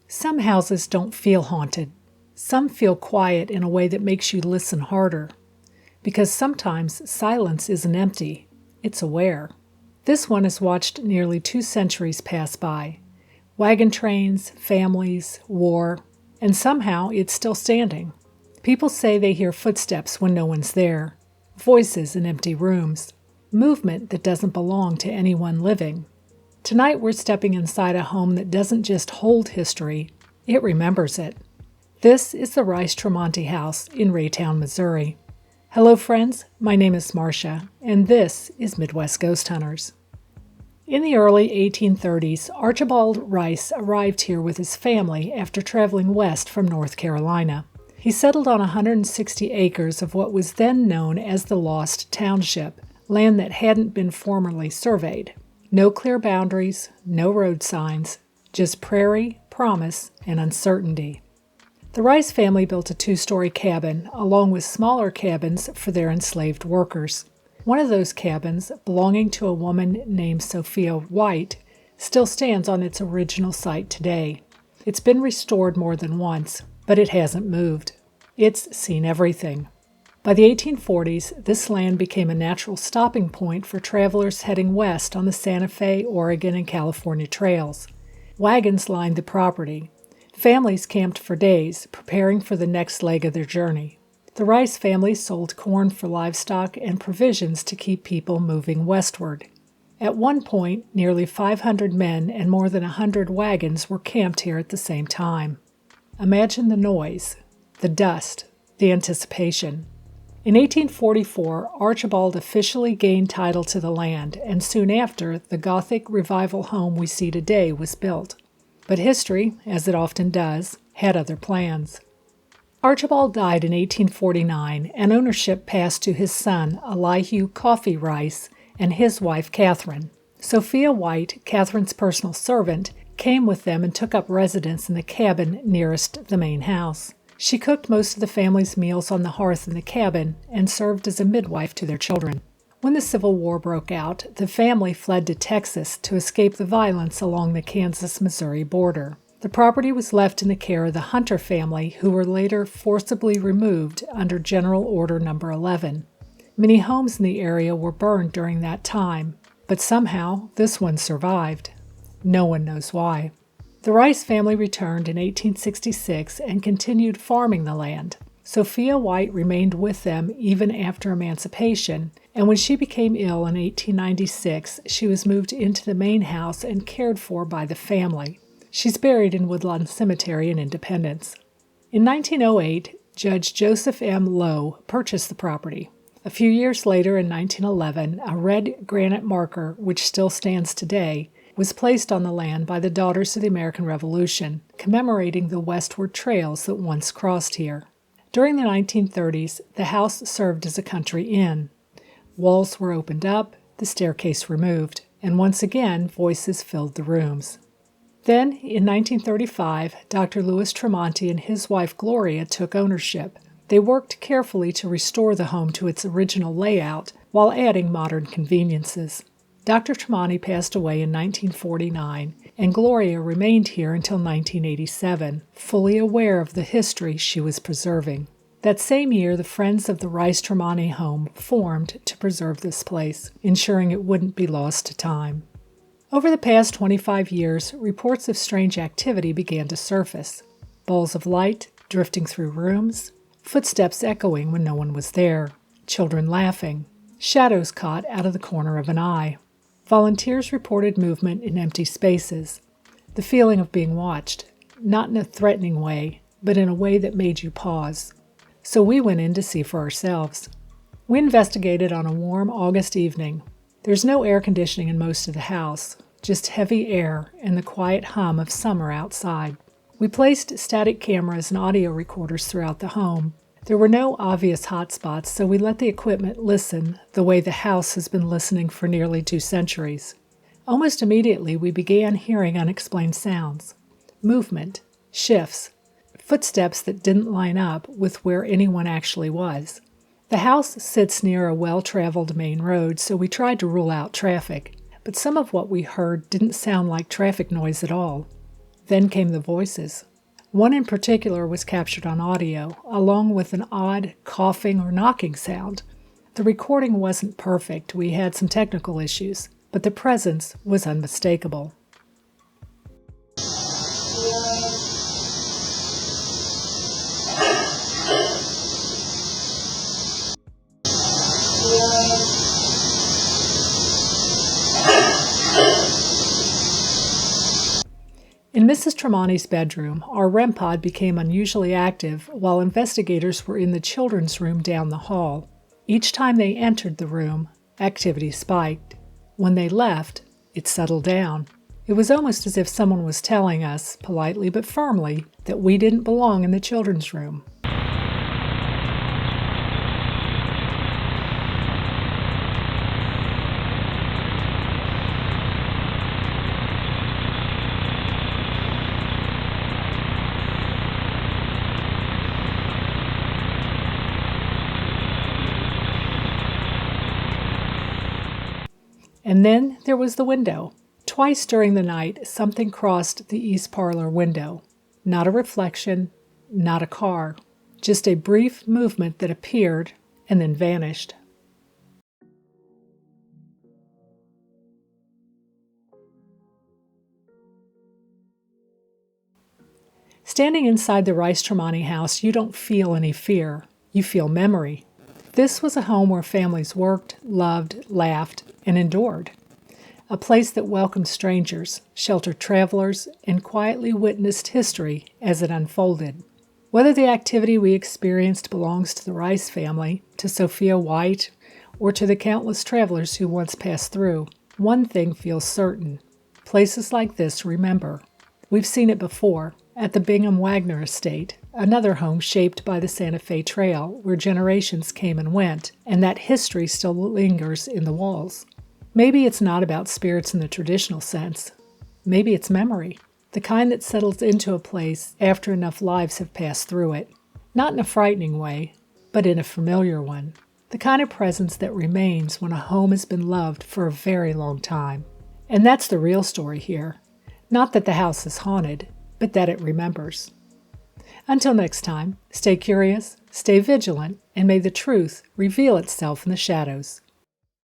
Some houses don't feel haunted. Some feel quiet in a way that makes you listen harder. Because sometimes silence isn't empty, it's aware. This one has watched nearly 2 centuries pass by. Wagon trains, families, war, and somehow it's still standing. People say they hear footsteps when no one's there, voices in empty rooms, movement that doesn't belong to anyone living. Tonight we're stepping inside a home that doesn't just hold history, it remembers it. This is the Rice-Tremonti House in Raytown, Missouri. Hello friends, my name is Marcia, and this is Midwest Ghost Hunters. In the early 1830s, Archibald Rice arrived here with his family after traveling west from North Carolina. He settled on 160 acres of what was then known as the Lost Township, land that hadn't been formerly surveyed. No clear boundaries, no road signs, just prairie, promise, and uncertainty. The Rice family built a 2-story cabin, along with smaller cabins for their enslaved workers. One of those cabins, belonging to a woman named Sophia White, still stands on its original site today. It's been restored more than once, but it hasn't moved. It's seen everything. By the 1840s, this land became a natural stopping point for travelers heading west on the Santa Fe, Oregon, and California trails. Wagons lined the property. Families camped for days, preparing for the next leg of their journey. The Rice family sold corn for livestock and provisions to keep people moving westward. At one point, nearly 500 men and more than 100 wagons were camped here at the same time. Imagine the noise, the dust, the anticipation. In 1844, Archibald officially gained title to the land, and soon after, the Gothic Revival home we see today was built. But history, as it often does, had other plans. Archibald died in 1849, and ownership passed to his son, Elihu Coffee Rice, and his wife, Catherine. Sophia White, Catherine's personal servant, came with them and took up residence in the cabin nearest the main house. She cooked most of the family's meals on the hearth in the cabin and served as a midwife to their children. When the Civil War broke out, the family fled to Texas to escape the violence along the Kansas-Missouri border. The property was left in the care of the Hunter family, who were later forcibly removed under General Order No. 11. Many homes in the area were burned during that time, but somehow this one survived. No one knows why. The Rice family returned in 1866 and continued farming the land. Sophia White remained with them even after emancipation, and when she became ill in 1896, she was moved into the main house and cared for by the family. She's buried in Woodlawn Cemetery in Independence. In 1908, Judge Joseph M. Lowe purchased the property. A few years later, in 1911, a red granite marker, which still stands today, was placed on the land by the Daughters of the American Revolution, commemorating the westward trails that once crossed here. During the 1930s, the house served as a country inn. Walls were opened up, the staircase removed, and once again voices filled the rooms. Then, in 1935, Dr. Louis Tremonti and his wife Gloria took ownership. They worked carefully to restore the home to its original layout while adding modern conveniences. Dr. Tremonti passed away in 1949, and Gloria remained here until 1987, fully aware of the history she was preserving. That same year, the Friends of the Rice-Tremonti home formed to preserve this place, ensuring it wouldn't be lost to time. Over the past 25 years, reports of strange activity began to surface. Balls of light drifting through rooms, footsteps echoing when no one was there, children laughing, shadows caught out of the corner of an eye. Volunteers reported movement in empty spaces, the feeling of being watched, not in a threatening way, but in a way that made you pause. So we went in to see for ourselves. We investigated on a warm August evening. There's no air conditioning in most of the house, just heavy air and the quiet hum of summer outside. We placed static cameras and audio recorders throughout the home. There were no obvious hotspots, so we let the equipment listen the way the house has been listening for nearly 2 centuries. Almost immediately, we began hearing unexplained sounds, movement, shifts, footsteps that didn't line up with where anyone actually was. The house sits near a well-traveled main road, so we tried to rule out traffic, but some of what we heard didn't sound like traffic noise at all. Then came the voices. One in particular was captured on audio, along with an odd coughing or knocking sound. The recording wasn't perfect, we had some technical issues, but the presence was unmistakable. In Mrs. Tremonti's bedroom, our REM pod became unusually active while investigators were in the children's room down the hall. Each time they entered the room, activity spiked. When they left, it settled down. It was almost as if someone was telling us, politely but firmly, that we didn't belong in the children's room. And then there was the window. Twice during the night, something crossed the east parlor window. Not a reflection, not a car, just a brief movement that appeared and then vanished. Standing inside the Rice-Tremonti house, you don't feel any fear. You feel memory. This was a home where families worked, loved, laughed, and endured. A place that welcomed strangers, sheltered travelers, and quietly witnessed history as it unfolded. Whether the activity we experienced belongs to the Rice family, to Sophia White, or to the countless travelers who once passed through, one thing feels certain. Places like this remember. We've seen it before, at the Bingham Wagner estate, another home shaped by the Santa Fe Trail, where generations came and went, and that history still lingers in the walls. Maybe it's not about spirits in the traditional sense. Maybe it's memory, the kind that settles into a place after enough lives have passed through it. Not in a frightening way, but in a familiar one. The kind of presence that remains when a home has been loved for a very long time. And that's the real story here. Not that the house is haunted, but that it remembers. Until next time, stay curious, stay vigilant, and may the truth reveal itself in the shadows.